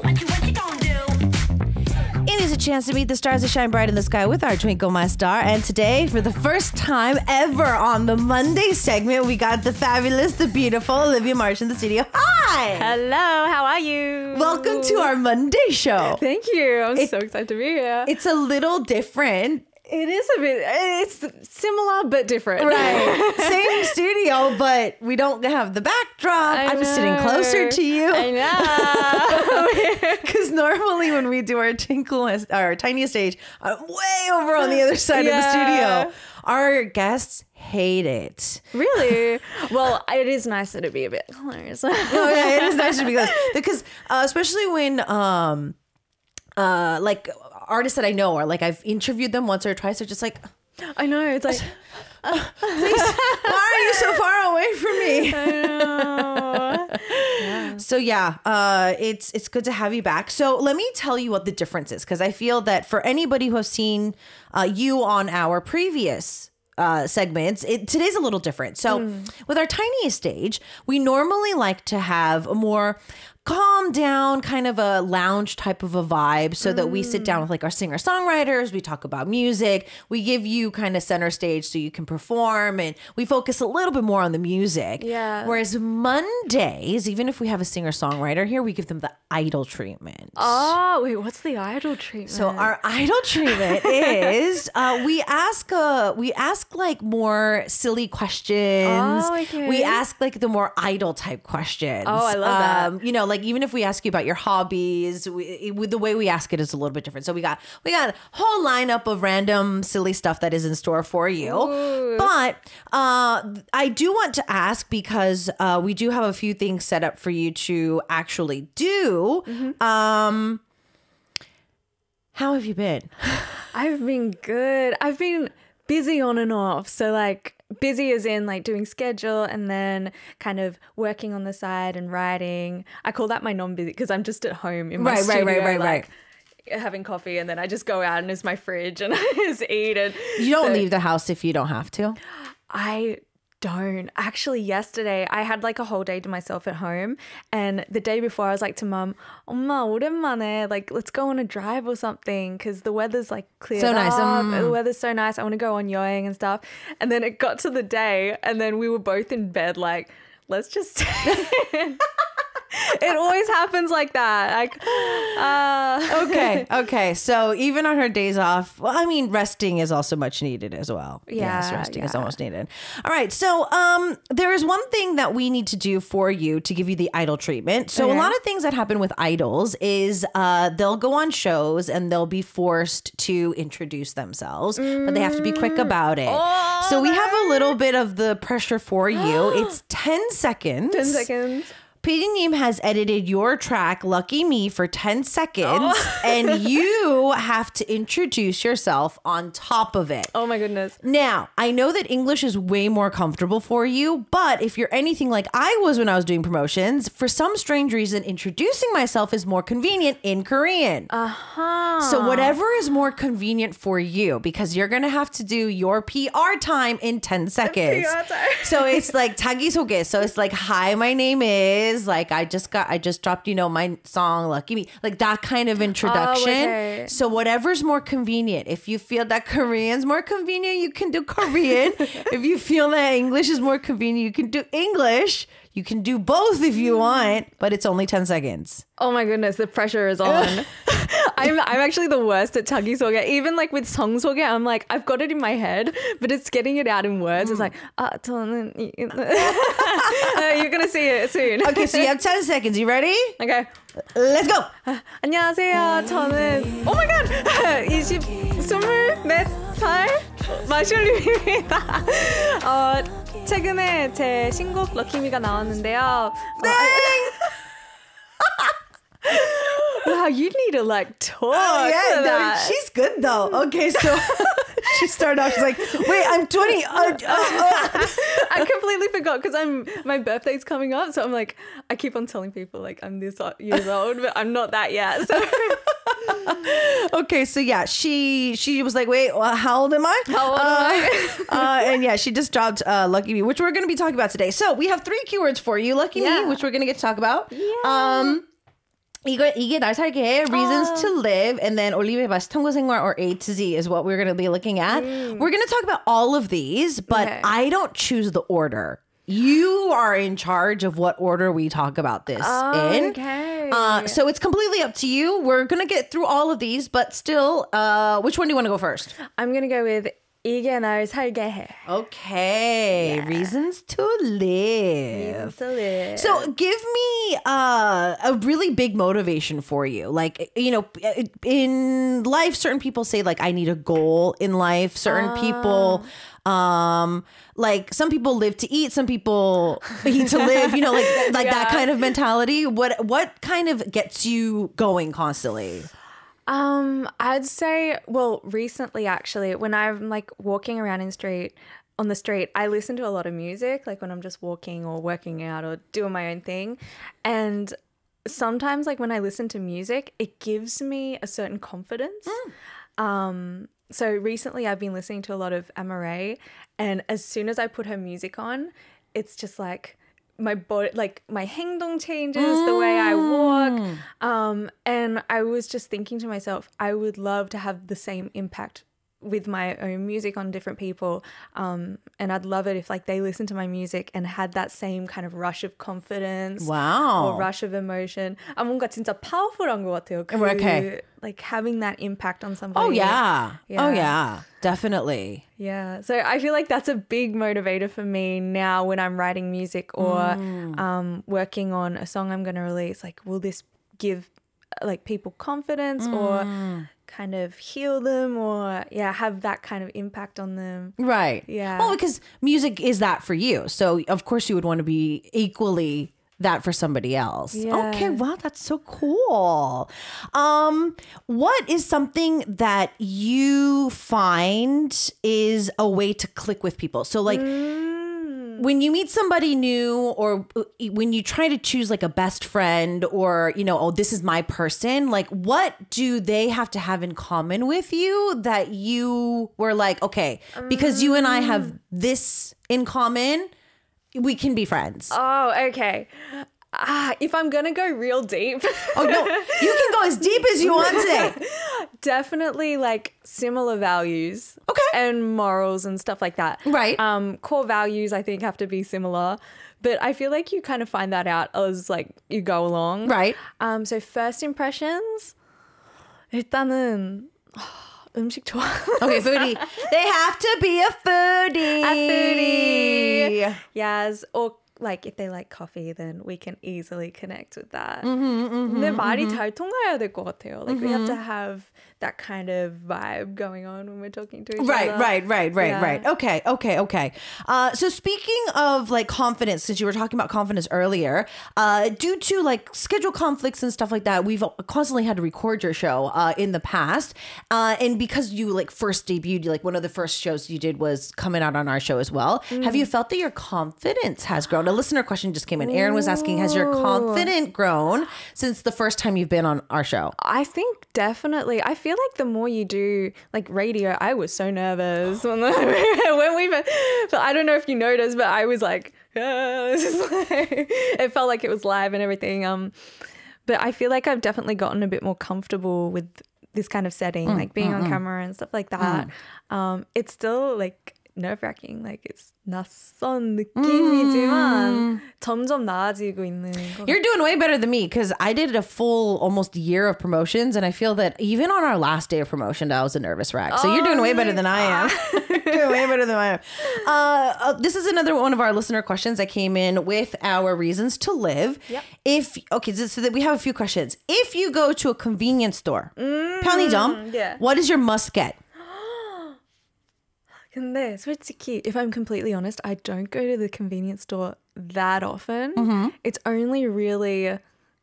What you gonna do? It is a chance to meet the stars that shine bright in the sky with our Twinkle My Star. And today, for the first time ever on the Monday segment, we got the fabulous, the beautiful Olivia Marsh in the studio. Hi! Hello, how are you? Welcome to our Monday show. Thank you. I'm so excited to be here. It's a little different. It is a bit, it's similar but different. Right. Same studio, but we don't have the backdrop. I'm sitting closer to you. I know. Because normally when we do our our tiniest stage, I'm way over on the other side of the studio. Our guests hate it. Really? Well, it is nicer to be a bit close. Oh, yeah, it is nice to be close. Because especially when like artists that I know or like I've interviewed them once or twice, they're just like, I know, it's like, please, why are you so far away from me? I know. So yeah, it's good to have you back. So let me tell you what the difference is, because I feel that for anybody who has seen you on our previous segments, today's a little different. So with our tiniest stage, we normally like to have a more calm down kind of a lounge type of a vibe, so that we sit down with like our singer-songwriters, we talk about music, we give you kind of center stage so you can perform, and we focus a little bit more on the music. Yeah. Whereas Mondays, even if we have a singer-songwriter here, we give them the idol treatment. Oh, wait, what's the idol treatment? So our idol treatment is we ask like more silly questions. Oh, okay. We ask like the more idol type questions. Oh, I love that. You know, like even if we ask you about your hobbies, the way we ask it is a little bit different. So we got a whole lineup of random silly stuff that is in store for you. Ooh. But I do want to ask, because we do have a few things set up for you to actually do. How have you been? I've been good. I've been busy on and off. So like busy as in like doing schedule and then kind of working on the side and writing. I call that my non-busy because I'm just at home in my studio, like, having coffee, and then I just go out and it's my fridge and I just eat. And You don't leave the house if you don't have to. I don't. Actually, yesterday I had like a whole day to myself at home, and the day before I was like to mum, 엄마 오랜만에, like let's go on a drive or something because the weather's like cleared So nice. up. The weather's so nice. I want to go on yachting and stuff. And then it got to the day, and then we were both in bed like, let's just It always happens like that. Like, Okay. So even on her days off, well, I mean, resting is also much needed as well. Yes, resting is almost needed. All right. So there is one thing that we need to do for you to give you the idol treatment. So a lot of things that happen with idols is they'll go on shows and they'll be forced to introduce themselves, but they have to be quick about it. So we have a little bit of the pressure for you. It's 10 seconds. 10 seconds. PD님 has edited your track, Lucky Me, for 10 seconds, and you have to introduce yourself on top of it. Oh my goodness. Now, I know that English is way more comfortable for you, but if you're anything like I was when I was doing promotions, for some strange reason, introducing myself is more convenient in Korean. So whatever is more convenient for you, because you're going to have to do your PR time in 10 seconds. So it's like 자기소개. So it's like, hi, my name is, like, I just dropped, you know, my song Lucky Me, like that kind of introduction. okay. So whatever's more convenient. If you feel that Korean's more convenient, you can do Korean. If you feel that English is more convenient, you can do English. You can do both if you want, but it's only 10 seconds. Oh my goodness, the pressure is on. I'm actually the worst at 자기소개. Even like with 성소개, I'm like, I've got it in my head, but it's getting it out in words. It's like, 저는 you're gonna see it soon. Okay, so you have 10 seconds. You ready? Okay. Let's go. 안녕하세요. 저는 oh my god, 24살 마슐리입니다. 최근에 제 신곡 럭키미가 나왔는데요. Wow, you need to like talk. Oh, yeah, to that. she's good though. Okay, so she started off, she's like, wait, I'm 20. I completely forgot because my birthday's coming up. So I'm like, I keep on telling people like I'm this years old, but I'm not that yet. So. Okay, so yeah, she was like, wait, well, how old am I? How old am I? And yeah, she just dropped Lucky Me, which we're going to be talking about today. So we have 3 keywords for you. Lucky Me, which we're going to get to talk about. Yeah. 이게 날 살게 해, reasons to live, and then 올리브의 맛 탐구 생활, or A to Z is what we're going to be looking at. We're going to talk about all of these, but Okay. I don't choose the order. You are in charge of what order we talk about this in. Okay. So it's completely up to you. We're going to get through all of these, but still, which one do you want to go first? I'm gonna go with 이게 날 살게 해. Okay, reasons to live. So give me a really big motivation for you. Like, you know, in life, certain people say like, I need a goal in life. Certain people, like some people live to eat, some people eat to live, you know, like that kind of mentality. What kind of gets you going constantly? I'd say, well, recently actually, when I'm like walking around on the street, I listen to a lot of music, like when I'm just walking or working out or doing my own thing. And sometimes like when I listen to music, it gives me a certain confidence. So recently I've been listening to a lot of Amaray, and as soon as I put her music on, it's just like my body, like my 행동 changes, the way I walk. And I was just thinking to myself, I would love to have the same impact with my own music on different people. And I'd love it if like they listened to my music and had that same kind of rush of confidence. Wow. Or rush of emotion. 뭔가 진짜 powerful한 것 같아요. Okay. Like having that impact on somebody. Oh, yeah. Yeah. Oh, yeah. Definitely. Yeah. So I feel like that's a big motivator for me now when I'm writing music or working on a song I'm going to release. Like, will this give like people confidence or kind of heal them or have that kind of impact on them? Right. Yeah. Well, because music is that for you. So, of course, you would want to be equally that for somebody else. Yeah. Okay, wow, that's so cool. What is something that you find is a way to click with people? So like when you meet somebody new or when you try to choose like a best friend or, you know, oh, this is my person, like what do they have to have in common with you that you were like, okay, because you and I have this in common, we can be friends. Oh, okay. If I'm going to go real deep. Oh, no, you can go as deep as you want today. Definitely like similar values. Okay. And morals and stuff like that. Right. Core values I think have to be similar. But I feel like you kind of find that out as like you go along. Right. So first impressions. 일단은 음식 좋아. Okay, foodie. They have to be a foodie. A foodie. Yes. Or like if they like coffee, then we can easily connect with that. 근데 말이 잘 통해야 될 것 같아요. Like we have to have that kind of vibe going on when we're talking to each other. Right. Okay. So speaking of like confidence, since you were talking about confidence earlier, due to like schedule conflicts and stuff like that, we've constantly had to record your show in the past. And because you like first debuted, like one of the first shows you did was coming out on our show as well. Have you felt that your confidence has grown? A listener question just came in. Aaron was asking, has your confidence grown since the first time you've been on our show? I think definitely. I feel like the more you do like radio, I was so nervous when we but I don't know if you noticed, but I was like, this is like it felt like it was live and everything. But I feel like I've definitely gotten a bit more comfortable with this kind of setting, like being on camera and stuff like that. It's still like nerve-wracking. Like it's 낯선 느낌이지만 점점 나아지고 있는 것 You're doing way better than me because I did a full almost year of promotions and I feel that even on our last day of promotion, I was a nervous wreck. So you're doing way better than I am. You're doing way better than I am. This is another one of our listener questions that came in with our reasons to live. Yep. So that we have a few questions. If you go to a convenience store, 편의점, yeah. what is your must get? 근데 솔직히, if I'm completely honest, I don't go to the convenience store that often. It's only really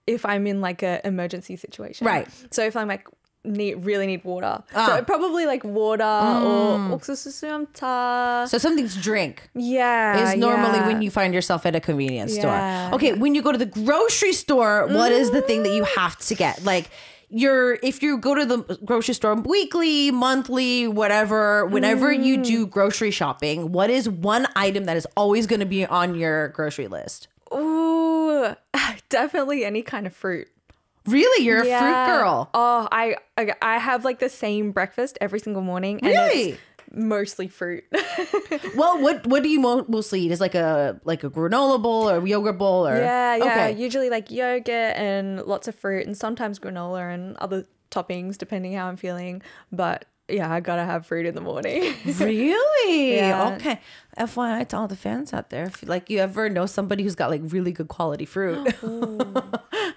if I'm in like an emergency situation. Right. So if I'm like really need water. So probably like water or 옥수수 수염차. So something to drink. Yeah. Is normally yeah. when you find yourself at a convenience Yeah. store. Okay, when you go to the grocery store, what is the thing that you have to get? Like if you go to the grocery store weekly, monthly, whatever, whenever you do grocery shopping, what is one item that is always going to be on your grocery list? Ooh, definitely any kind of fruit. Really? You're a fruit girl. Oh, I have like the same breakfast every single morning. And Really? it's mostly fruit. Well, what do you mostly eat? Is like a granola bowl or yogurt bowl or Yeah. Okay. Usually like yogurt and lots of fruit and sometimes granola and other toppings depending how I'm feeling. But yeah, I gotta have fruit in the morning. Really? Yeah. Okay. FYI to all the fans out there, if like you ever know somebody who's got like really good quality fruit,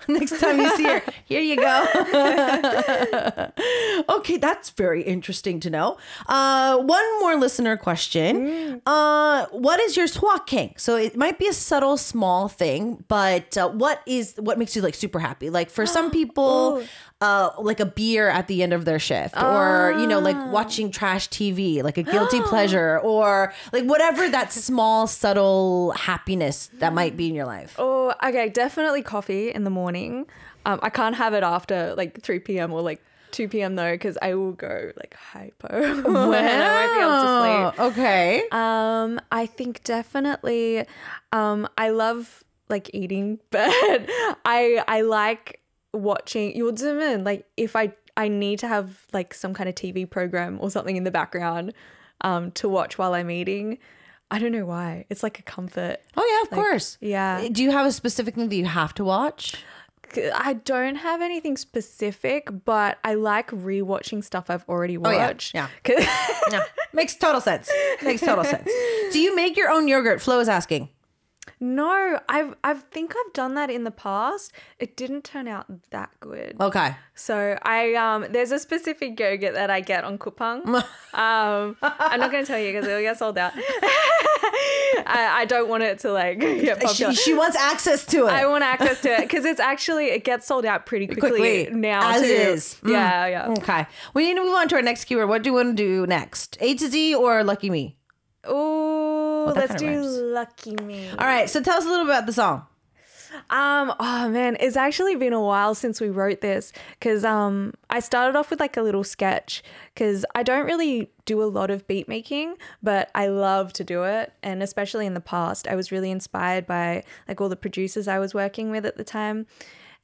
next time you see her, here you go. Okay, that's very interesting to know. One more listener question. What is your swak king? So it might be a subtle, small thing, but what makes you like super happy? Like for some people, like a beer at the end of their shift, or like watching trash TV, like a guilty pleasure, or like whatever that small, subtle happiness that might be in your life. Oh, okay. Definitely coffee in the morning. I can't have it after like 3 p.m. or like 2 p.m. though, because I will go like hypo. And I won't be able to sleep. Okay. I think definitely I love like eating, but I like watching like if I need to have like some kind of TV program or something in the background to watch while I'm eating. I don't know why. It's like a comfort. Oh yeah, of course. Yeah. Do you have a specific thing that you have to watch? I don't have anything specific, but I like rewatching stuff I've already watched. Yeah. Yeah. Makes total sense. Do you make your own yogurt? Flo is asking. No, I think I've done that in the past. It didn't turn out that good. Okay. So I there's a specific yogurt that I get on Coupang. I'm not going to tell you because it'll get sold out. I don't want it to like get popular. She wants access to it. I want access to it because it gets sold out pretty quickly now as too. it is. Yeah. Okay. We need to move on to our next keyword. What do you want to do next? A to Z or Lucky Me? Oh, that let's kinda do rhymes. Lucky Me. All right. So tell us a little about the song. Oh man, it's actually been a while since we wrote this because I started off with like a little sketch because I don't really do a lot of beat making, but I love to do it. And especially in the past, I was really inspired by like all the producers I was working with at the time.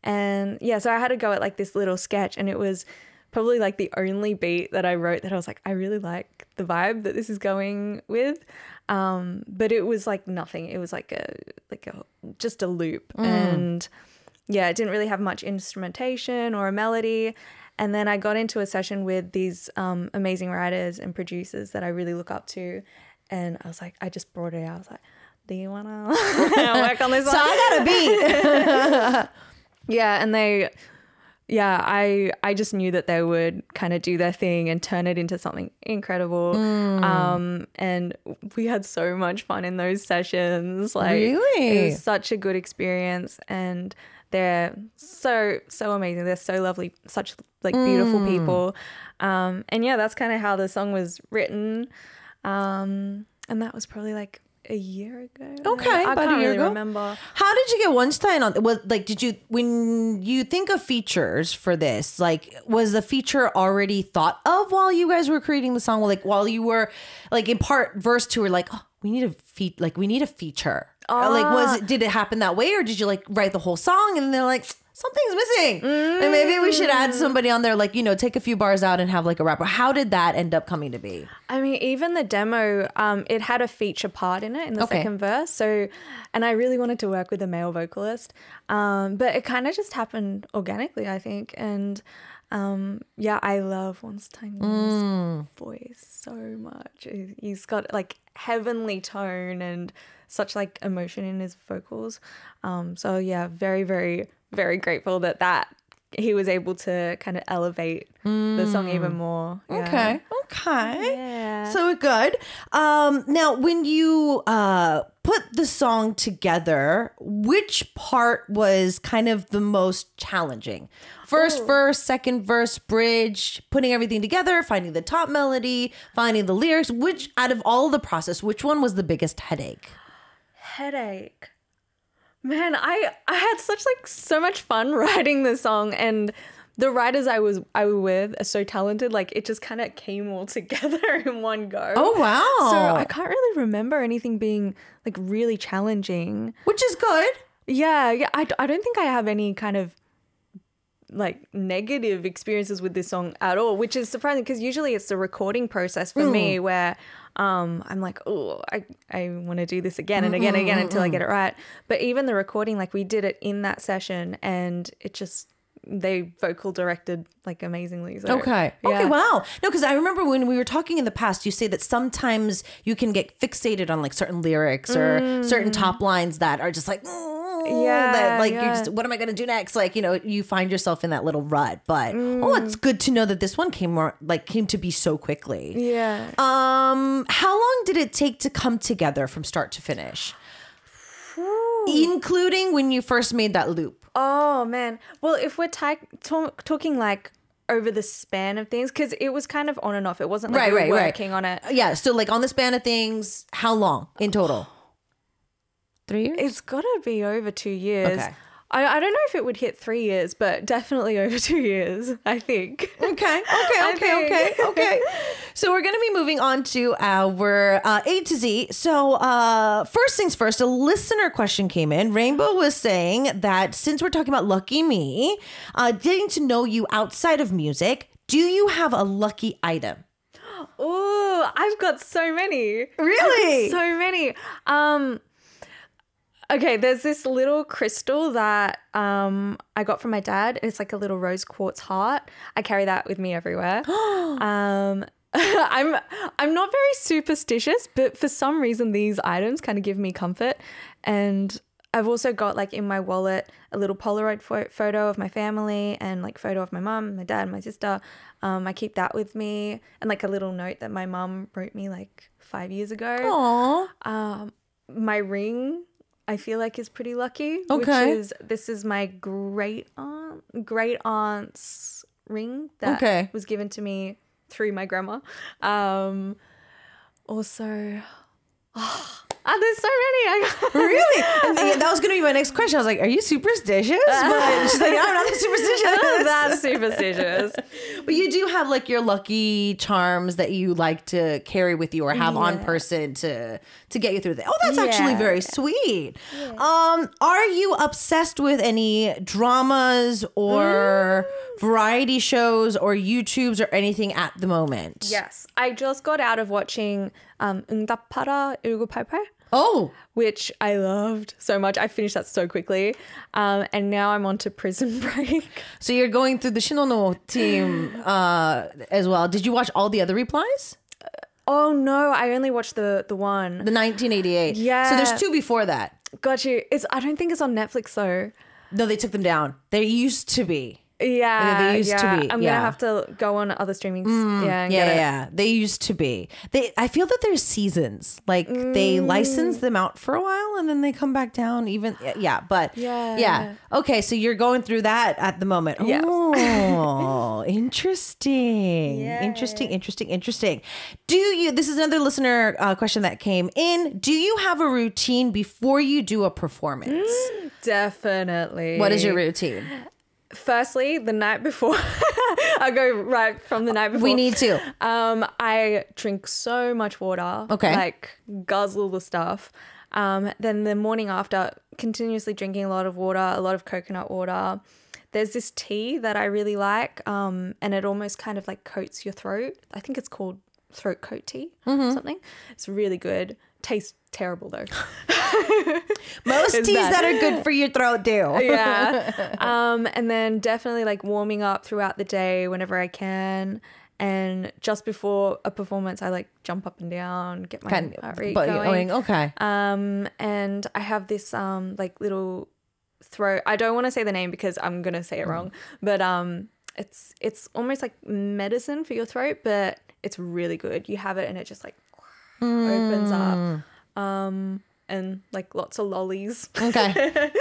And yeah, so I had to go at like this little sketch, and it was probably like the only beat that I wrote that I was like, I really like the vibe that this is going with. But it was like nothing. It was like just a loop. And yeah, it didn't really have much instrumentation or a melody. And then I got into a session with these amazing writers and producers that I really look up to. And I was like, I just brought it out. I was like, do you want to work on this one? So I got a beat. Yeah. And I just knew that they would kind of do their thing and turn it into something incredible. And we had so much fun in those sessions. Like, Really? it was such a good experience, and they're so amazing. They're so lovely, such like beautiful people. And yeah, that's kind of how the song was written. And that was probably like a year ago. Okay, I about a can't year really ago. remember. How did you get Weinstein on? When you think of features for this, like, was the feature already thought of while you guys were creating the song? Like, while you were like in part verse 2, we're like, oh, we need a feature. Like, did it happen that way, or did you like write the whole song and they're like, something's missing, and maybe we should add somebody on there, like, take a few bars out and have like a rapper? How did that end up coming to be? I mean, even the demo, it had a feature part in it in the second verse. So, and I really wanted to work with a male vocalist, but it kind of just happened organically, I think. And yeah, I love Weinstein's voice so much. He's got like heavenly tone and such like emotion in his vocals. So yeah, very, very, very grateful that he was able to kind of elevate the song even more. Yeah. Okay. Yeah. So good. Now, when you put the song together, which part was kind of the most challenging? First verse, second verse, bridge, putting everything together, finding the top melody, finding the lyrics. Which, out of all the process, which one was the biggest headache? Man, I had so much fun writing the song, and the writers I was with are so talented. Like, it just kind of came all together in one go. Oh, wow. So I can't really remember anything being like really challenging. Which is good. Yeah. I don't think I have any kind of like negative experiences with this song at all, which is surprising because usually it's the recording process for me where I'm like, oh, I want to do this again and again and again until I get it right. But even the recording, like we did it in that session and it just, they vocal directed like amazingly. So, Okay, yeah. wow. No, because I remember when we were talking in the past, you say that sometimes you can get fixated on like certain lyrics or certain top lines that are just like, Yeah, that, like you're yeah. just, what am I going to do next? Like, you know, you find yourself in that little rut. But it's good to know that this one came to be so quickly. Yeah. How long did it take to come together from start to finish, including when you first made that loop? Oh man. Well, if we're talking like over the span of things, because it was kind of on and off. It wasn't like we were working on it. Yeah. So like on the span of things, how long in total? 3 years? It's got to be over 2 years. Okay. I don't know if it would hit 3 years, but definitely over 2 years, I think. Okay. think. Okay. So we're going to be moving on to our A to Z. So first things first, a listener question came in. Rainbow was saying that since we're talking about Lucky Me, getting to know you outside of music, do you have a lucky item? Oh, I've got so many. Really? I've got so many. Okay, there's this little crystal that I got from my dad. It's like a little rose quartz heart. I carry that with me everywhere. I'm not very superstitious, but for some reason these items kind of give me comfort. And I've also got like in my wallet a little Polaroid photo of my family and like photo of my mum, my dad, my sister. I keep that with me, and like a little note that my mum wrote me like 5 years ago. Aww. My ring, I feel like, is pretty lucky. Okay. This is my great aunt's ring that was given to me through my grandma. Also, there's so many. Really? And that was going to be my next question. I was like, are you superstitious? But she's like, no, I'm not that superstitious. That's superstitious. But you do have like your lucky charms that you like to carry with you or have on person to get you through that. Oh, that's actually Yeah. very sweet. Are you obsessed with any dramas or variety shows or YouTubes or anything at the moment? Yes, I just got out of watching 응답하라 1988. Oh, Which I loved so much. I finished that so quickly. And now I'm on to Prison Break. so you're going through the Shinono team as well. Did you watch all the other replies? Oh no, I only watched the one. The 1988. Yeah. So there's two before that. Got you. I don't think it's on Netflix though. No, they took them down. They used to be. Yeah, they used to be, I'm yeah. gonna have to go on other streamings. And get it. Yeah. They used to be. I feel that there's seasons. Like they license them out for a while and then they come back down. Even yeah. Okay, so you're going through that at the moment. Yes. Oh, interesting. Yeah. Interesting. Do you? This is another listener question that came in. Do you have a routine before you do a performance? Definitely. What is your routine? Firstly, the night before. I'll go right from the night before. We need to. I drink so much water. Okay. Like guzzle the stuff. Then the morning after, continuously drinking a lot of water, a lot of coconut water. There's this tea that I really like, and it almost kind of like coats your throat. I think it's called throat coat tea or something. It's really good. Tastes terrible though. Most It's teas bad. that are good for your throat do. Yeah. And then definitely like warming up throughout the day whenever I can. And just before a performance, I like jump up and down, get my heart rate going. Okay. And I have this like little throat. I don't want to say the name because I'm gonna say it wrong. But it's almost like medicine for your throat, but it's really good. You have it and it just like opens up. And like lots of lollies. Okay.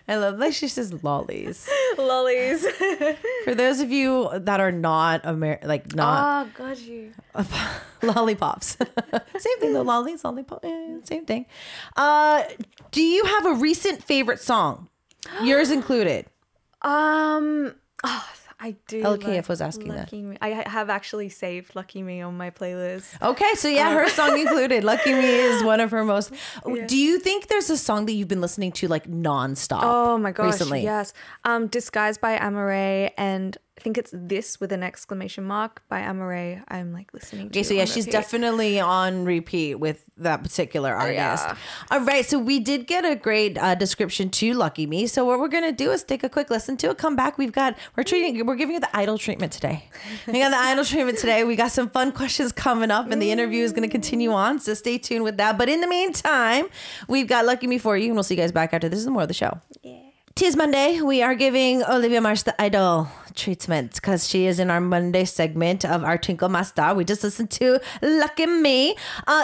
I love that she says lollies. Lollies. For those of you that are not not Oh, got you. lollipops. Same thing though, lollies, lollipop, same thing. Do you have a recent favorite song? Yours included. I I do. LKF was asking that. Lucky Me. I have actually saved Lucky Me on my playlist. Okay, so yeah, her song included. Lucky Me is one of her most. Do you think there's a song that you've been listening to like nonstop? Oh my gosh, recently? yes. Disguised by Amaray, and I think it's This with an exclamation mark by Amaray. I'm like listening to. Okay, so yeah, on she's repeat. definitely on repeat with that particular artist. yeah. All right, so we did get a great description to Lucky Me. So what we're gonna do is take a quick listen to it. Come back. We're giving you the idol treatment today. We got the idol treatment today. We got some fun questions coming up, and the interview is gonna continue on. So stay tuned with that. But in the meantime, we've got Lucky Me for you, and we'll see you guys back after this is more of the show. Tis Monday. We are giving Olivia Marsh the idol treatment because she is in our Monday segment of our Twinkle Master. We just listened to Lucky Me.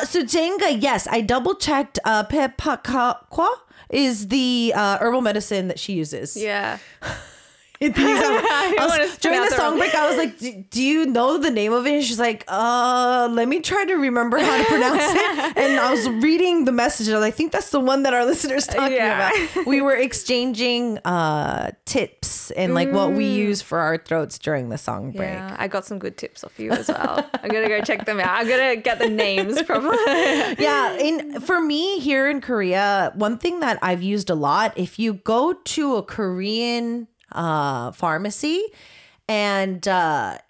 So Jenga, yes, I double checked. Pepakwa is the herbal medicine that she uses. Yeah. During the song break, I was like, do you know the name of it? And she's like, let me try to remember how to pronounce it. And I was reading the message, and I think that's the one that our listeners talking about. We were exchanging tips and like what we use for our throats during the song break. Yeah, I got some good tips off you as well. I'm gonna go check them out. I'm gonna get the names properly. Yeah, for me here in Korea, one thing that I've used a lot, if you go to a Korean pharmacy, and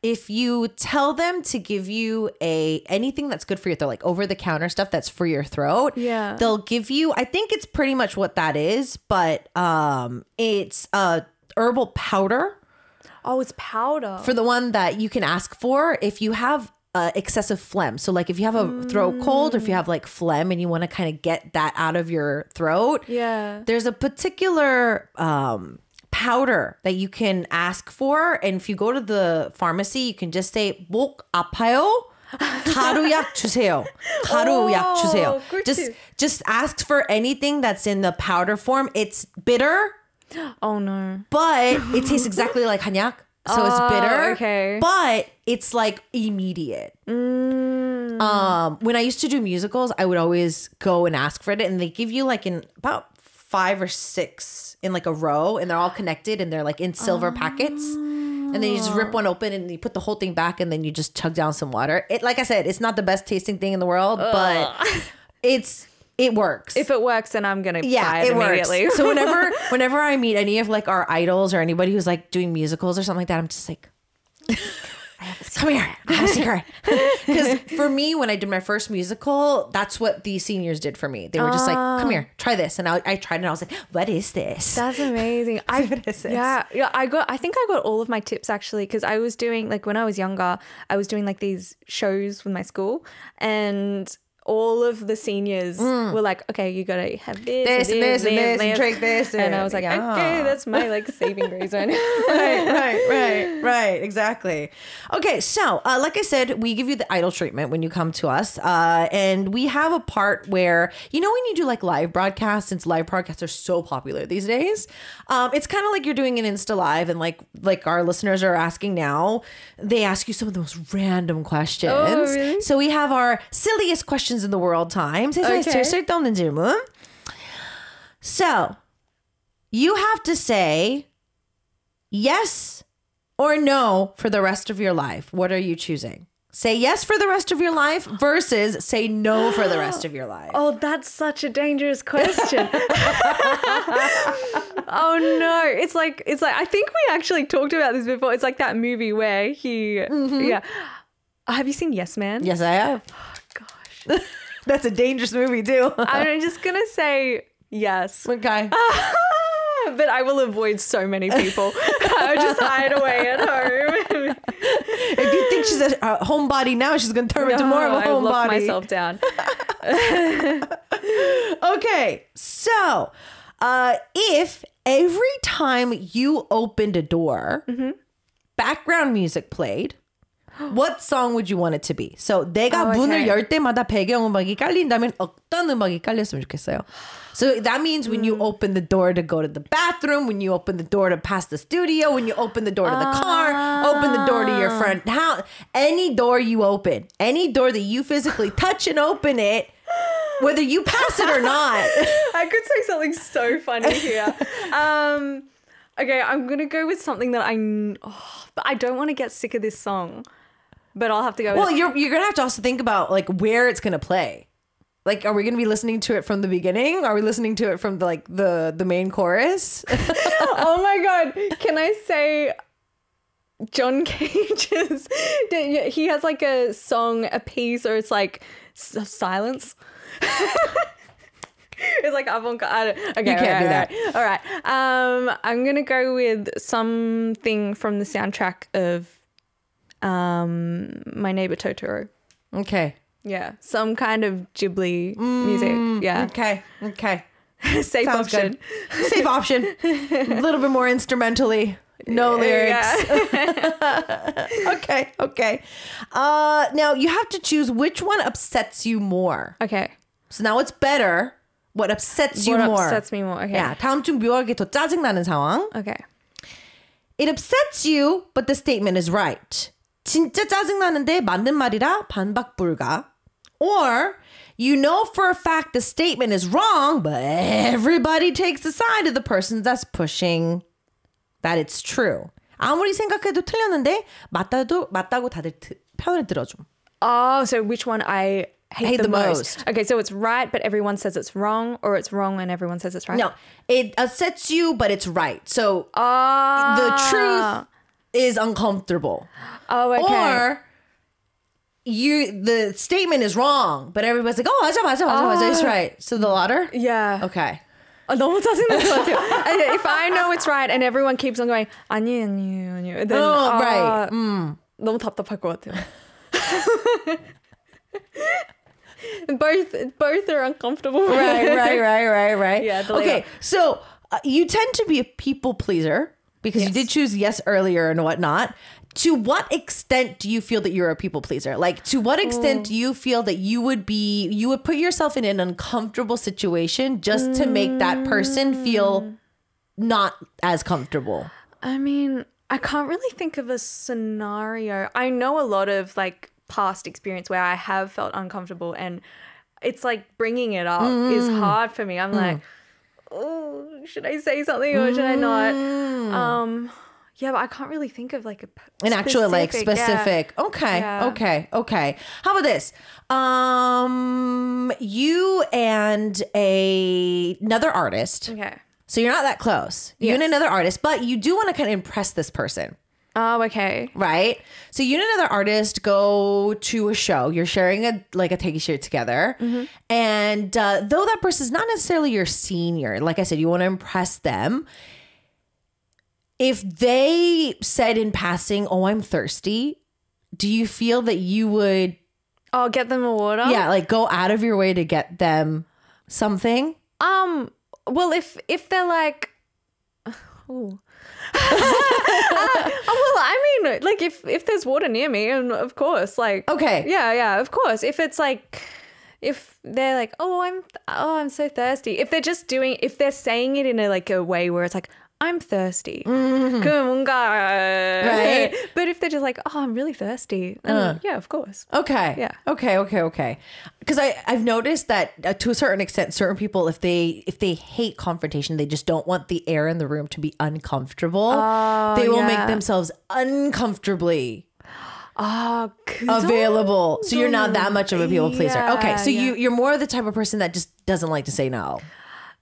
if you tell them to give you anything that's good for your throat, like over the counter stuff that's for your throat, Yeah. they'll give you, I think it's pretty much what that is, but it's a herbal powder Oh, it's powder. for the one that you can ask for if you have excessive phlegm. So like if you have a throat cold, or if you have like phlegm and you want to kind of get that out of your throat, Yeah. there's a particular powder that you can ask for, and if you go to the pharmacy, you can just say 목 아파요? 가루약 주세요. 가루약 주세요. 꿀팁. Just ask for anything that's in the powder form. It's bitter, Oh no. but it tastes exactly like hanyak. So it's bitter, okay. but it's like immediate. When I used to do musicals, I would always go and ask for it, and they give you like in about 5 or 6 in like a row, and they're all connected, and they're like in silver packets. And then you just rip one open, and you put the whole thing back, and then you just chug down some water. It, like I said, it's not the best tasting thing in the world, but it works. If it works, then I'm gonna buy it it immediately. works. So whenever I meet any of like our idols or anybody who's like doing musicals or something like that, I'm just like, come here, I have a secret. Because for me, when I did my first musical, that's what the seniors did for me. They were just like, come here, try this. And I tried it, and I was like, what is this? That's amazing. I think I got all of my tips actually, because I was doing, like, when I was younger, I was doing like these shows with my school, and all of the seniors were like, okay, you gotta have this and this and drink this. and I was like, okay, that's my like saving grace right now. Right, exactly. Okay, so like I said, we give you the idol treatment when you come to us, and we have a part where, you know, when you do like live broadcasts, since live broadcasts are so popular these days, it's kind of like you're doing an Insta Live, and like our listeners are asking now, they ask you some of the most random questions. Oh, really? So we have our silliest questions in the world time. 세상에서 제일 쓸데없는 질문. So you have to say yes or no for the rest of your life. What are you choosing? Say yes for the rest of your life versus say no for the rest of your life. Oh, that's such a dangerous question. Oh no. It's like I think we actually talked about this before. It's like that movie where he yeah. Have you seen Yes Man? Yes, I have. Gosh. That's a dangerous movie too. I'm just gonna say yes. Okay. But I will avoid so many people. I'll just hide away at home. If you think she's a homebody now, she's going to turn into more of a I lock homebody. myself down. Okay, so if every time you opened a door, background music played, what song would you want it to be? So 내가 문을 열 때마다 배경음악이 깔린다면 어떤 음악이 깔렸으면 좋겠어요? So that means when you open the door to go to the bathroom, when you open the door to pass the studio, when you open the door to the car, open the door to your front house, any door you open, any door that you physically touch and open it, whether you pass it or not. I could say something so funny here. Okay, I'm gonna go with something that but I don't want to get sick of this song. But I'll have to go. Well, with you're gonna have to also think about like where it's gonna play. Like, are we gonna be listening to it from the beginning? Are we listening to it from the main chorus? Oh my god! Can I say John Cage's? He has like a song, a piece, or it's like silence. It's like avant-garde. Okay, You can't do that. All right. I'm gonna go with something from the soundtrack of My Neighbor Totoro. Okay. Yeah, some kind of Ghibli music. Yeah. Okay. Safe Sounds option. good. Safe option. A little bit more instrumentally. No lyrics. Yeah. Okay. Now you have to choose which one upsets you more. Okay. So now it's better. What upsets you What more? upsets me more? Okay. 야, 다음 중 묘하게 더 짜증나는 상황. Okay. It upsets you, but the statement is right. 진짜 짜증나는데 맞는 말이라 반박 불가. Or you know for a fact the statement is wrong, but everybody takes the side of the person that's pushing that it's true. 아무리 생각해도 틀렸는데 맞다고 다들 편을 들어줌. Oh, so which one I hate the most? most. Okay, so it's right, but everyone says it's wrong, or it's wrong and everyone says it's right? No, it upsets you, but it's right. So Oh. the truth is uncomfortable. Oh, okay. Or the statement is wrong, but everybody's like, oh, 맞아, it's right. So the latter? Yeah. Okay. 너무 짜증날 것 같아요. And if I know it's right and everyone keeps on going 아니에요, then right. 너무 답답할 것 같아요. Both are uncomfortable. Right. Yeah, the Okay, layout. so you tend to be a people pleaser because you Yes. did choose yes earlier and whatnot. To what extent do you feel that you're a people pleaser? Like, to what extent do you feel that you would put yourself in an uncomfortable situation just to make that person feel not as comfortable? I mean, I can't really think of a scenario. I know a lot of like past experience where I have felt uncomfortable, and it's like bringing it up is hard for me. I'm like, oh, should I say something or should I not? Yeah, but I can't really think of like An actual like specific, yeah. specific. Okay. Yeah. Okay. How about this? You and another artist. Okay. So you're not that close. You and Yes. another artist, but you do want to kind of impress this person. Oh, okay. Right? So you and another artist go to a show. You're sharing a take-a-shirt together. And though that person is not necessarily your senior, like I said, you want to impress them. If they said in passing, oh, I'm thirsty, do you feel that you would, Oh, get them a water? like go out of your way to get them something? Well, if they're like, oh. Well, I mean, like if there's water near me, and of course, like, Okay. yeah, of course. If it's like, if they're like, I'm so thirsty. If they're saying it in a way where it's like, I'm thirsty. 그러면 뭔가, Right. But if they're just like, oh, I'm really thirsty. Then, yeah, of course. Okay. Yeah. Okay. Because I've noticed that to a certain extent, certain people, if they hate confrontation, they just don't want the air in the room to be uncomfortable. They will make yeah. themselves uncomfortably 그 available. So you're not that much of a people pleaser. Yeah, Okay. So yeah. you're more the type of person that just doesn't like to say no.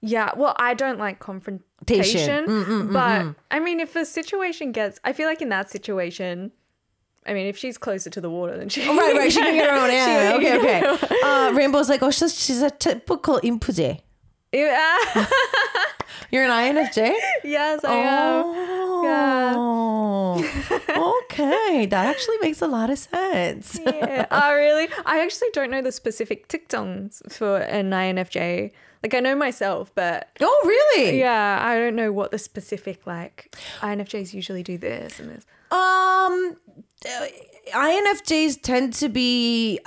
Yeah, well, I don't like confrontation, but I mean, if a situation I feel like in that situation, I mean, if she's closer to the water than she, Right. She can get her own. Yeah. She can Okay. get her Rainbow's like, oh, she's a typical 인프제. Yeah. You're an INFJ? Yes, I am. Oh, okay. That actually makes a lot of sense. Yeah. Oh, really? I actually don't know the specific 특징s for an INFJ. Like, I know myself, but Oh, really? yeah, I don't know what the specific, like, INFJs usually do this and this. INFJs tend to be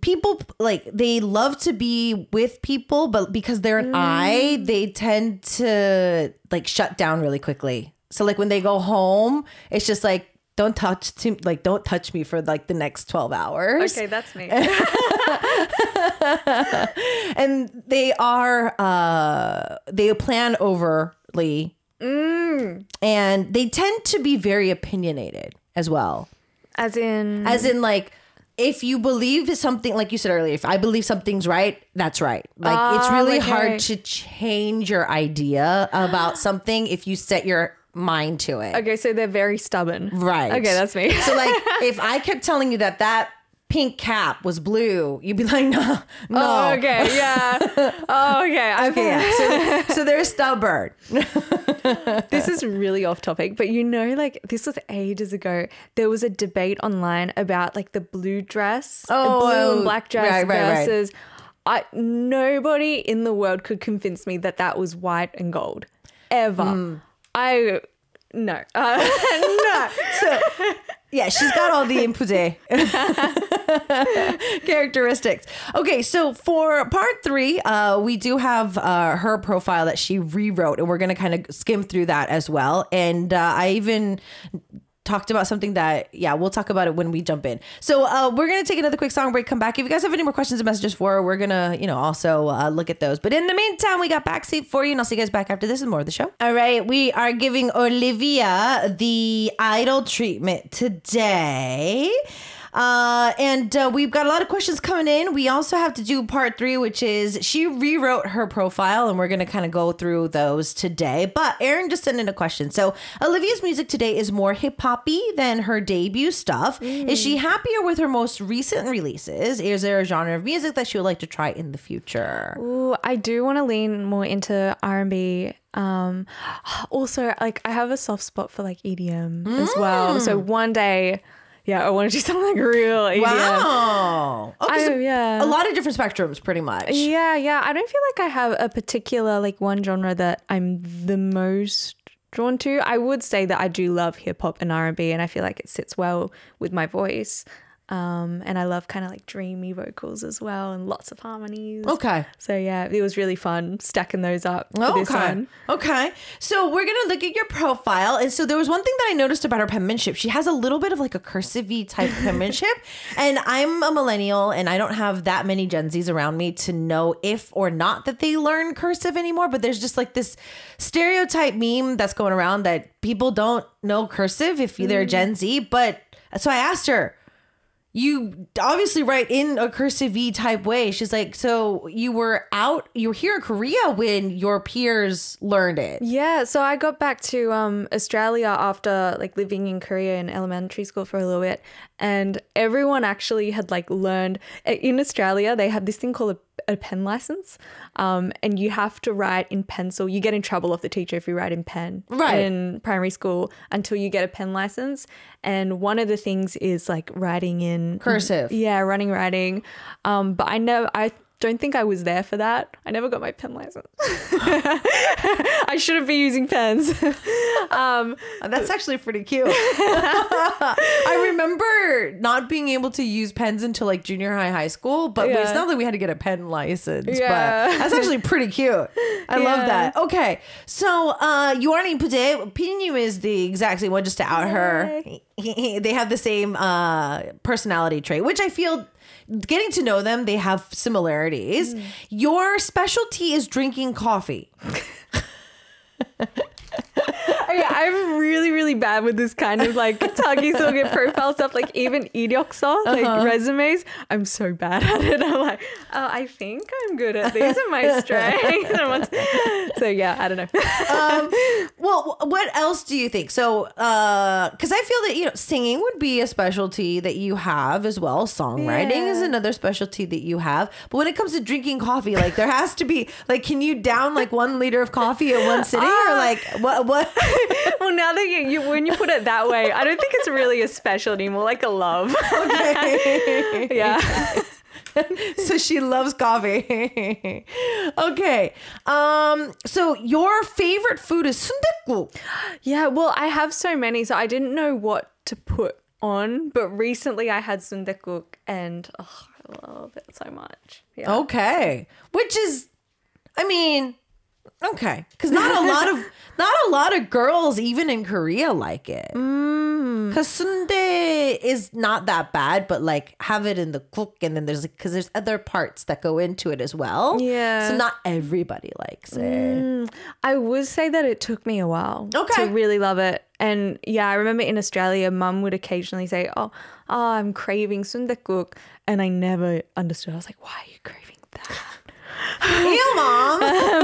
people, like they love to be with people, but because they're an I, they tend to like shut down really quickly. So like when they go home, it's just like don't touch me for like the next 12 hours. Okay, that's me. And they plan overly And they tend to be very opinionated as well. As in, Like, if you believe something, like you said earlier, if I believe something's right, that's right. Like, it's really hard to change your idea about something if you set your mind to it. okay, so they're very stubborn. Right. Okay, that's me. So, like, if I kept telling you that pink cap was blue, you'd be like, no. Oh, okay, yeah. Oh, okay. Okay, yeah. So they're stubborn. This is really off topic, but like this was ages ago. There was a debate online about like the blue dress, the blue and black dress right. versus. Nobody in the world could convince me that was white and gold, ever. No. No. So, yeah, she's got all the impute characteristics. Okay, so for part 3, we do have her profile that she rewrote, and we're going to kind of skim through that as well. And I even talked about something that, we'll talk about it when we jump in. So we're going to take another quick song break, come back. If you guys have any more questions and messages for her, we're going to, also look at those. But in the meantime, we got Backseat for you, and I'll see you guys back after this and more of the show. All right, we are giving Olivia the idol treatment today. And we've got a lot of questions coming in. We also have to do part 3, which is she rewrote her profile, and we're going to kind of go through those today. But Erin just sent in a question. So Olivia's music today is more hip-hoppy than her debut stuff. Is she happier with her most recent releases? Is there a genre of music that she would like to try in the future? Ooh, I do want to lean more into R&B. Also, like I have a soft spot for like EDM as well. So one day, I want to do something like real EDM. Wow. Okay, so yeah. a lot of different spectrums, pretty much. Yeah. I don't feel like I have a particular like one genre that I'm the most drawn to. I would say that I do love hip hop and R&B, and I feel like it sits well with my voice. And I love kind of like dreamy vocals as well, and lots of harmonies. Okay. So yeah, it was really fun stacking those up for this one. Okay. So we're going to look at your profile. And so there was one thing that I noticed about her penmanship. She has a little bit of like a cursive-y type penmanship. And I'm a millennial, and I don't have that many Gen Zs around me to know if or not that they learn cursive anymore. But there's just like this stereotype meme that's going around that people don't know cursive if they're Gen Z. But so I asked her, you obviously write in a cursive-y type way. She's like, so you were here in Korea when your peers learned it. Yeah, so I got back to Australia after like living in Korea in elementary school for a little bit, and everyone actually had like learned in Australia. They have this thing called a pen license, and you have to write in pencil. You get in trouble off the teacher if you write in pen in primary school until you get a pen license. And one of the things is like writing in cursive. Yeah, writing. But I don't think I was there for that. I never got my pen license. I shouldn't be using pens. That's actually pretty cute. I remember not being able to use pens until like junior high school, but it's not like we had to get a pen license. Yeah. But that's actually pretty cute. I love that. Okay, so Yuani Pude, Pinyu is the exact same one, just to out her. They have the same personality trait, which I feel, getting to know them, they have similarities. Your specialty is drinking coffee. I'm really, really bad with this kind of like 자기소개 profile stuff, like even 이력서, like resumes. I'm so bad at it. I'm like, oh, I think I'm good at these are my strengths. So yeah, I don't know. Well, what else do you think? So, because I feel that, singing would be a specialty that you have as well. Songwriting is another specialty that you have. But when it comes to drinking coffee, like there has to be, like, can you down like 1 liter of coffee at one sitting, or like what? Well, now that you when you put it that way, I don't think it's really a specialty, more like a love. Okay. Yeah. So she loves coffee. Okay. So your favorite food is sundae. Yeah, well, I have so many, so I didn't know what to put on, but recently I had sundae and I love it so much. Yeah. Okay. Which is, I mean, okay, because not a lot of girls even in Korea like it. Because sundae it is not that bad, but like have it in the cook, and then because there's other parts that go into it as well. Yeah. So not everybody likes it. I would say that it took me a while Okay. to really love it. And yeah, I remember in Australia, mum would occasionally say, I'm craving sundakuk. And I never understood. I was like, why are you craving that? Ew, Mom.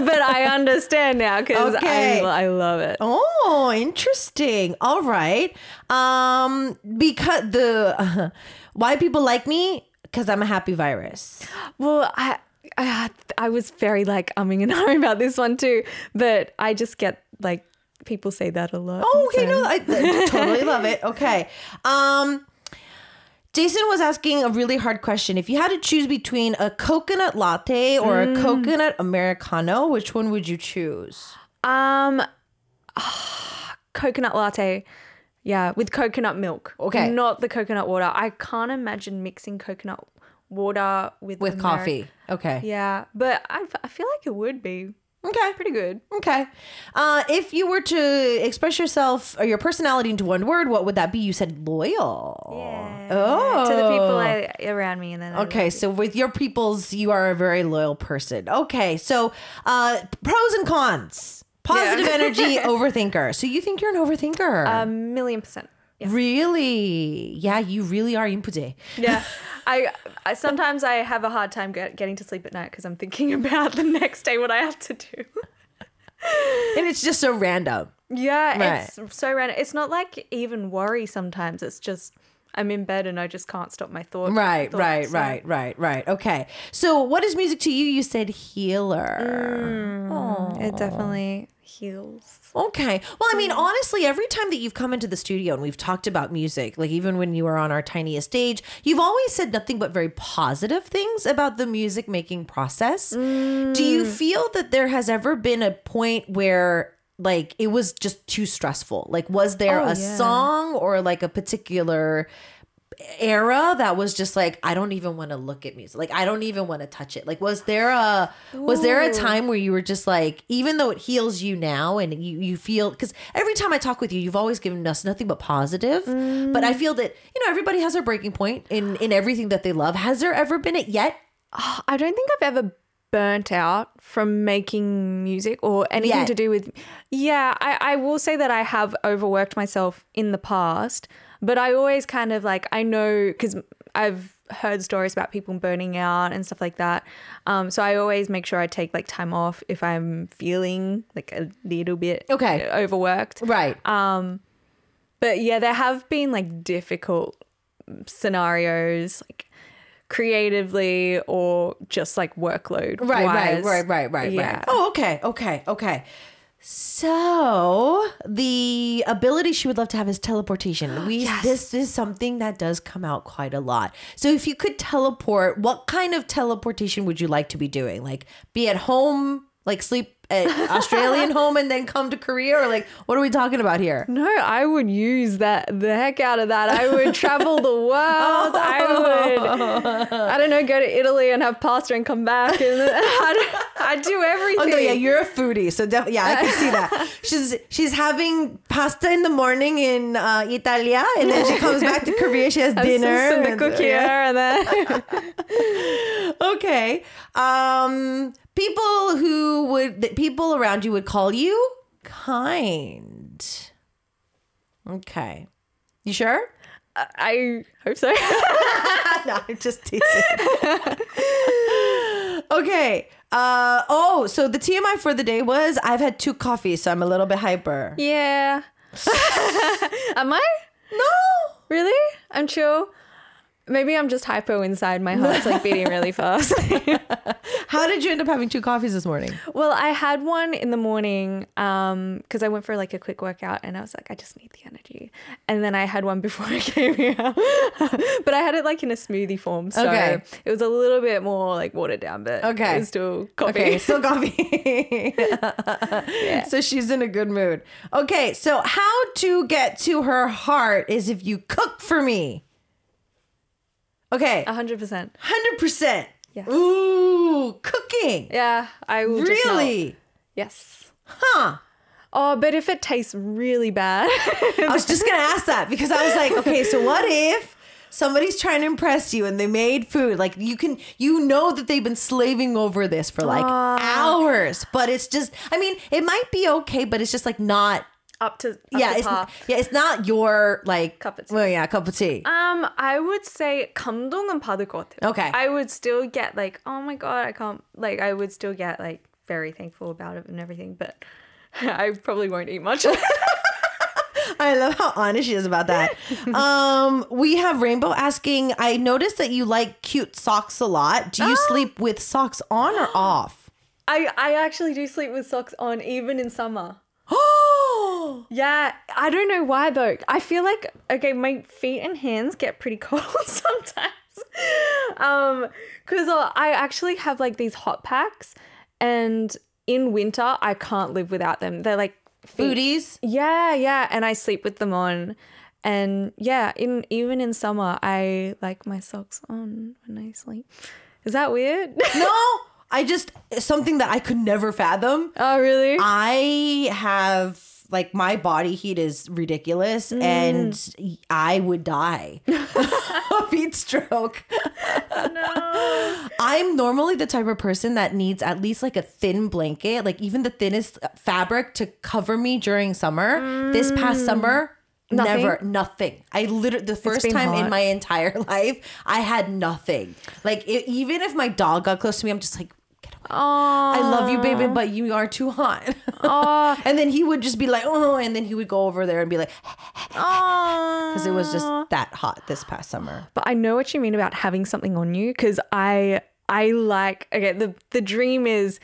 But I understand now because Okay. I love it. Oh, interesting. All right. Because why people like me? Because I'm a happy virus. Well, I was very like umming and ahhing about this one too. But I just get like people say that a lot. Oh, okay. so- No, I totally love it. Okay. Jason was asking a really hard question. If you had to choose between a coconut latte or a coconut Americano, which one would you choose? Coconut latte. Yeah, with coconut milk. Okay. Not the coconut water. I can't imagine mixing coconut water with Coffee. Okay. Yeah, but I feel like it would be Okay. pretty good. Okay. If you were to express yourself or your personality into one word, what would that be? You said loyal. Yeah. Oh. To the people around me, and then Okay, so with your peoples, you are a very loyal person. Okay, so pros and cons. Positive energy, overthinker. So you think you're an overthinker? 1,000,000%. Yes. Really? Yeah, you really are inpute. Yeah. I sometimes I have a hard time getting to sleep at night because I'm thinking about the next day what I have to do. And it's just so random. Yeah, Right. it's so random. It's not like even worry sometimes. It's just I'm in bed and I just can't stop my thoughts. Right. Yeah. Okay. So what is music to you? You said healer. It definitely heals. Okay. Well, I mean, honestly, every time that you've come into the studio and we've talked about music, like even when you were on our tiniest stage, you've always said nothing but very positive things about the music making process. Do you feel that there has ever been a point where like it was just too stressful? Like, was there a song or like a particular era that was just like, I don't even want to look at music, like I don't even want to touch it? Like was there a time where you were just like, even though it heals you now and you feel, because every time I talk with you, you've always given us nothing but positive, but I feel that, you know, everybody has their breaking point in everything that they love. Has there ever been it yet? I don't think I've ever burnt out from making music or anything Yet. to do with. Yeah, I will say that I have overworked myself in the past, but I always kind of like, I know because I've heard stories about people burning out and stuff like that. So I always make sure I take like time off if I'm feeling like a little bit overworked. Right. But yeah, there have been like difficult scenarios, like creatively or just like workload. Right. Yeah. Oh, okay. So the ability she would love to have is teleportation. This is something that does come out quite a lot. So if you could teleport, what kind of teleportation would you like to be doing? Like be at home, like sleep at Australian home and then come to Korea, or like what are we talking about here? No, I would use the heck out of that. I would travel the world. I don't know, go to Italy and have pasta and come back, and I'd do everything. Oh no, yeah, you're a foodie, so yeah, I can see that. She's having pasta in the morning in Italia, and then she comes back to Korea. She has dinner. Some cook here, and then Okay. People around you would call you kind. Okay. You sure? I hope so. No, I'm just teasing. Okay. So the TMI for the day was I've had 2 coffees, so I'm a little bit hyper. Yeah. Am I? No. Really? I'm chill. Maybe I'm just hypo inside. My heart's like beating really fast. How did you end up having 2 coffees this morning? Well, I had one in the morning because I went for like a quick workout and I was like, I just need the energy. And then I had one before I came here. But I had it like in a smoothie form. So it was a little bit more like watered down, but it was still coffee. Okay, still coffee. Yeah. So she's in a good mood. Okay, so how to get to her heart is if you cook for me. Okay. 100%. 100%. Yes. Ooh, cooking. Yeah, I will just Really? Yes. Huh. Oh, but if it tastes really bad. I was just gonna ask that because I was like, okay, so what if somebody's trying to impress you and they made food? Like you know that they've been slaving over this for like hours, but it's just, I mean, it might be okay, but it's just like not. up to It's par. it's not your like Cup of tea. Well, yeah, cup of tea. I would say 감동은 받을 것 같아요. Okay. I would still get like, oh my god, I can't, like, I would still get like very thankful about it and everything, but I probably won't eat much. I love how honest she is about that. We have Rainbow asking, I noticed that you like cute socks a lot. Do you sleep with socks on or off? I actually do sleep with socks on even in summer. Oh, Yeah, I don't know why though. I feel like, okay, my feet and hands get pretty cold sometimes. Because I actually have like these hot packs, and in winter I can't live without them. They're like booties. Yeah, and I sleep with them on. And yeah, even in summer I like my socks on when I sleep. Is that weird? No, it's something that I could never fathom. Oh, really? I have like my body heat is ridiculous and I would die of heat stroke. No. I'm normally the type of person that needs at least like a thin blanket, like even the thinnest fabric to cover me during summer. This past summer, nothing. I literally, the first been time in hot. my entire life, I had nothing. Like even if my dog got close to me, I'm just like, Oh, I love you, baby, but you are too hot. And then he would just be like, oh, and then he would go over there and be like, because it was just that hot this past summer. But I know what you mean about having something on you, because I like, okay, the dream is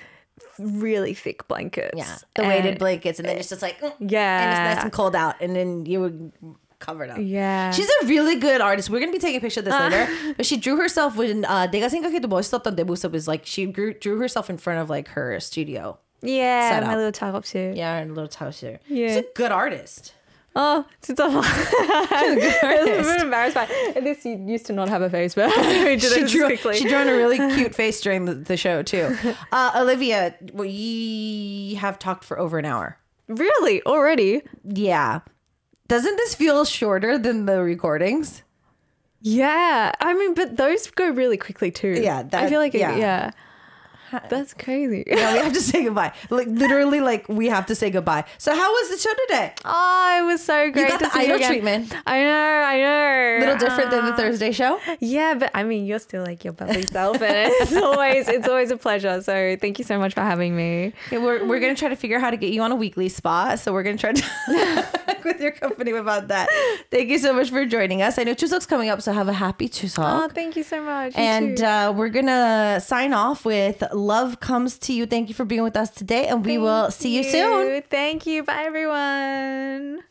really thick blankets. Yeah, the weighted blankets, and then it's just like, Yeah. and it's nice and cold out, and then you would cover it up. Yeah. She's a really good artist. We're gonna be taking a picture of this later. But she drew herself when 내가 생각해도 멋있었던 내 모습 is like she drew herself in front of like her studio. Yeah, set my up. little 작업실. Yeah, in a little house here. Yeah. She's a good artist. Oh, 진짜. I was a bit embarrassed by it. This used to not have a face, but we did it quickly. She drew in a really cute face during the show too. Olivia, we have talked for over an hour. Really? Already? Yeah. Doesn't this feel shorter than the recordings? Yeah. I mean, but those go really quickly too. Yeah, I feel like yeah. yeah. That's crazy. Yeah, we have to say goodbye. Like literally, like we have to say goodbye. So how was the show today? Oh, it was so great. You got to the see you idol again. treatment. I know. A little different than the Thursday show. Yeah, but I mean, you're still like your bubbly self, and it's always a pleasure. So thank you so much for having me. Okay, we're gonna try to figure out how to get you on a weekly spot. So we're gonna try to work with your company about that. Thank you so much for joining us. I know Chuseok's coming up, so have a happy Chuseok. Oh, thank you so much. You And too. we're gonna sign off with "Love Comes to You." Thank you for being with us today, and we will see you soon. Thank you. Bye, everyone.